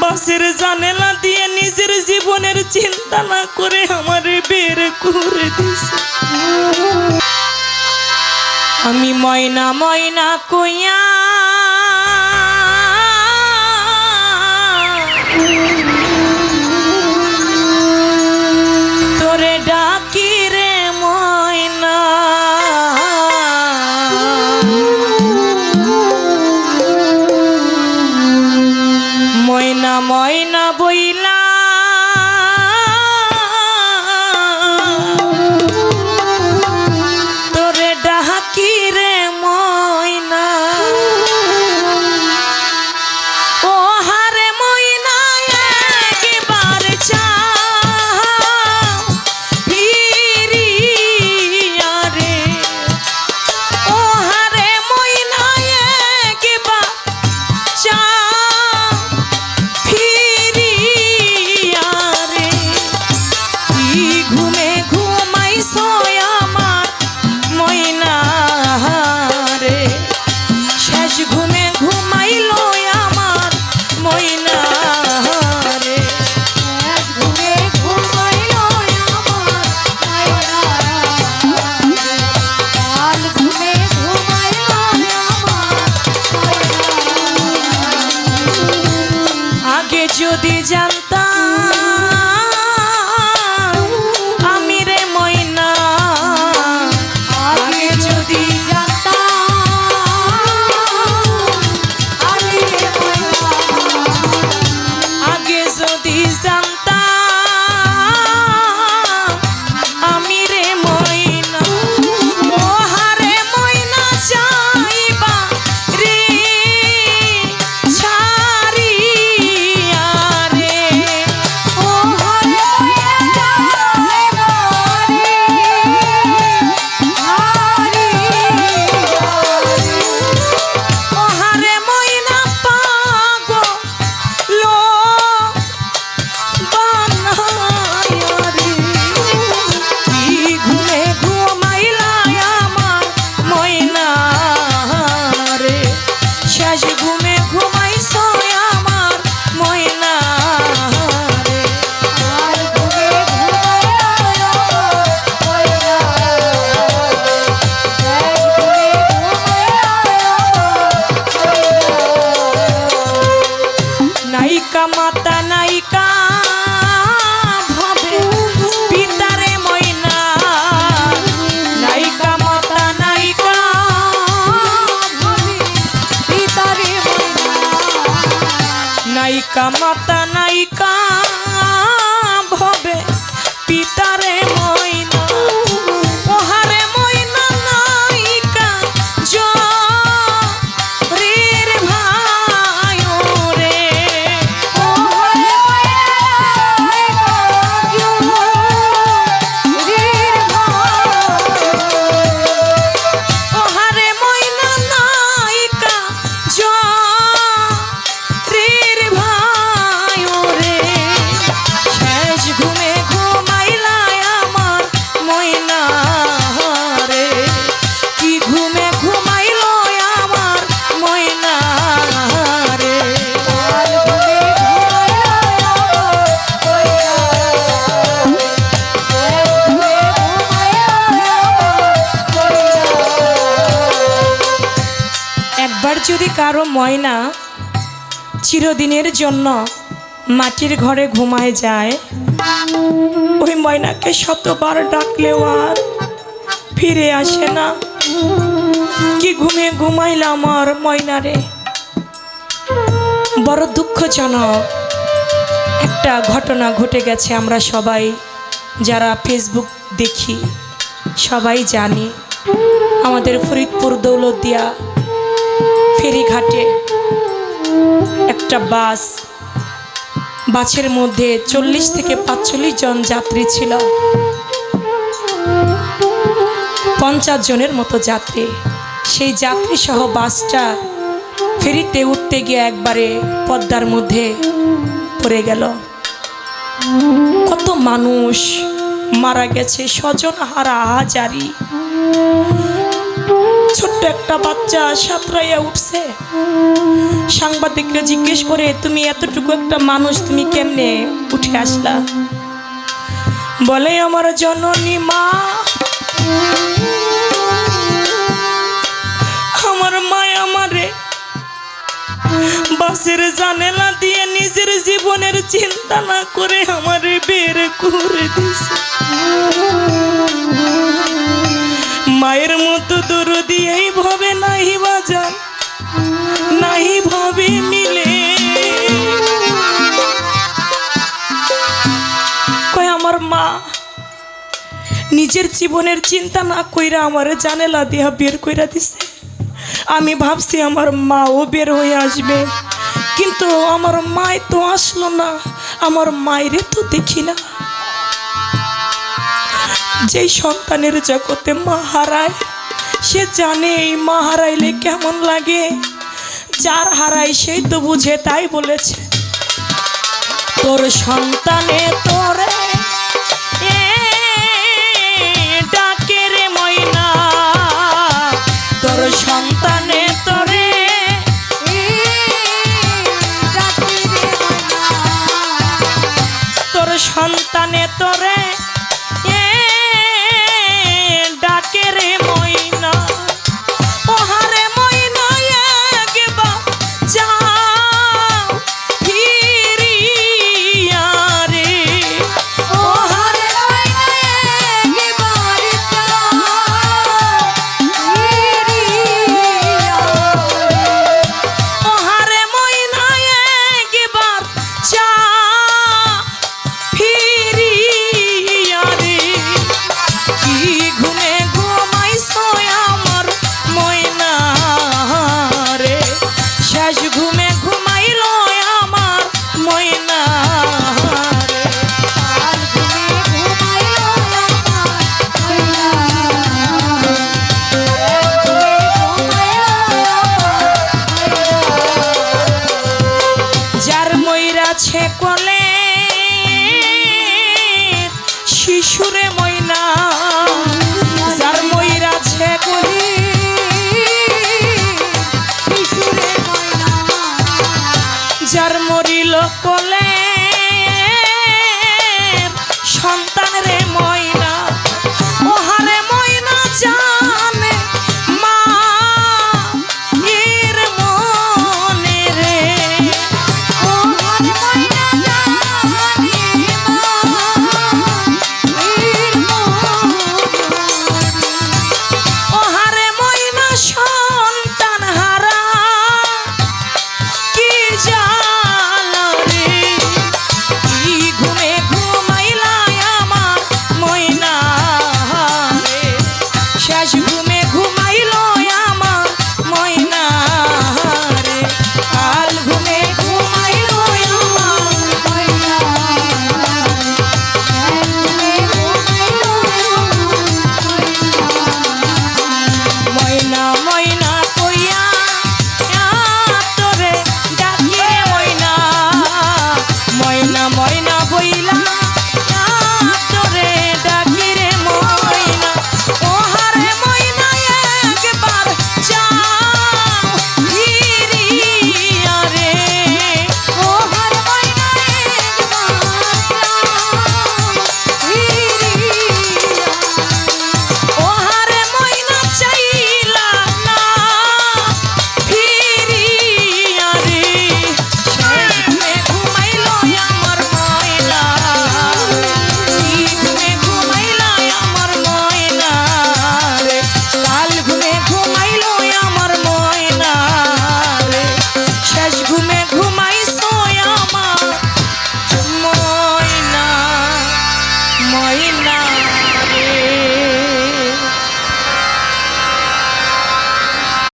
বাসের জানালা দিয়ে নিজের জীবনের চিন্তা না করে আমারে বের করে দিছে। আমি ময়না ময়না কইয়া তোরে ডাকি রে ময়না, ময়না ময়না বইলা তোরে ডাকি রে ময়না। ও হারে ময়না একবার চাও ফিরিয়া রে, ও হারে ময়না একবার চাও ফিরিয়া রে। কি ঘুমে ঘুমাইছো আমার ময়না রে, শেষ ঘুমে ঘুমাইলো আমার ময়না রে, শেষ ঘুমে ঘুমাইলো আমার ময়না রে, কাল ঘুমে ঘুমাইলো আমার ময়না। আগে যদি জানতাম আমি রে ময়না, আগে যদি জানতাম আমি রে ময়না, আগে যদি জানতাম আমি রে ময়না। ও হারে ময়না চাইবা রে ছাড়িয়া রে, ও হারে ময়না চাইবা রে ছাড়িয়া রে, ও হারে ময়না পাগল বানায়া রে। কি ঘুমে ঘুমাইলা আমার ময়না রে, শেষ ঘুমে ঘুমাইছো আমার ময়না রে, আর ঘুমে ঘুমাইলা আমার ময়না রে, শেষ ঘুমে ঘুমাইলা আমার। নায়িকা মাতা নায়িকা ভাবে পিতারে ময়না, নায়িকা মাতা নায়িকা ভাবে পিতারে ময়না, নায়িকা মাতা নায়িকা ভাবে পিতারে ময়না। ও হারে ময়না নায়িকা জরির ভাই রে, ও হারে ময়না জরির ভাই, ও হারে ময়না নায়িকা জরির ভাই রে, শেষ ঘুমে ঘুমাইলা আমার ময়না রে। কি ঘুমে ঘুমাইলো আমার ময়না রে, কাল ঘুমে ঘুমাইলো আমার ময়না রে, শেষ ঘুমে ঘুমাইলো আমার ময়না। একবার যদি কারো ময়না চিরদিনের জন্য মাটির ঘরে ঘুমায় যায়, ওই ময়নাকে শতবার ডাকলেও আর ফিরে আসে না। কি ঘুমে ঘুমাইলা আমার ময়না রে। বড় দুঃখজনক একটা ঘটনা ঘটে গেছে। আমরা সবাই যারা ফেসবুক দেখি সবাই জানি, আমাদের ফরিদপুর দৌলতদিয়া ফেরিঘাটে একটা বাসের মধ্যে 40 থেকে 45 জন যাত্রী ছিল, 50 জনের মতো যাত্রী। সেই যাত্রী সহ বাসটা ফেরিতে উঠতে গিয়ে একবারে পদ্মার মধ্যে পড়ে গেল। কত মানুষ মারা গেছে, স্বজন হারা হাজারি। ছোট্ট একটা বাচ্চা সাঁতরাইয়া উঠছে, সাংবাদিকরা জিজ্ঞেস করে, তুমি এতটুকু একটা মানুষ, তুমি কেমনে উঠে আসলা? বলে, আমার জননী মা, আমার মা আমারে বাসের জানালা দিয়ে নিজের জীবনের চিন্তা না করে আমারে বের করে দিছে। মায়ের মতো দরদি এই ভাবে নাহি বাজান, নাহি ভাবে মিলে। কয় আমার মা নিজের জীবনের চিন্তা না কইরা আমারে জানালা দিয়া বের কইরা দিছে। আমি ভাবছি আমার মাও বের হয়ে আসবে, কিন্তু আমার মাই তো আসলো না, আমার মায়েরে তো দেখি না। যেই সন্তানের জগতে মা হারায় সে জানে এই মা হারাইলে কেমন লাগে। যার হারায় সেই তো বুঝে, তাই বলেছে, তোর সন্তানে তোরে ডাকে রে ময়না, তোর সন্তানে তোরে তোর সন্তানে তোরে ডাকে রে ময়না। ও হারে ময়না একবার যাও ফিরিয়া রে, ও হারে ময়না একবার যাও ফিরিয়া, ও হারে ময়না একবার যাও ফিরিয়া রে। কি ঘুমে ঘুমাইছো আমার ময়না রে, শেষ ঘুমে ঘুমাইলো আমার ময়না রে, আর ঘুমে ঘুমাইলো যার ময়রাছে কোলে শিশুরে ময়না, যার ময়রাছে কোলে শিশুরে ময়না, যার মরিল কোলে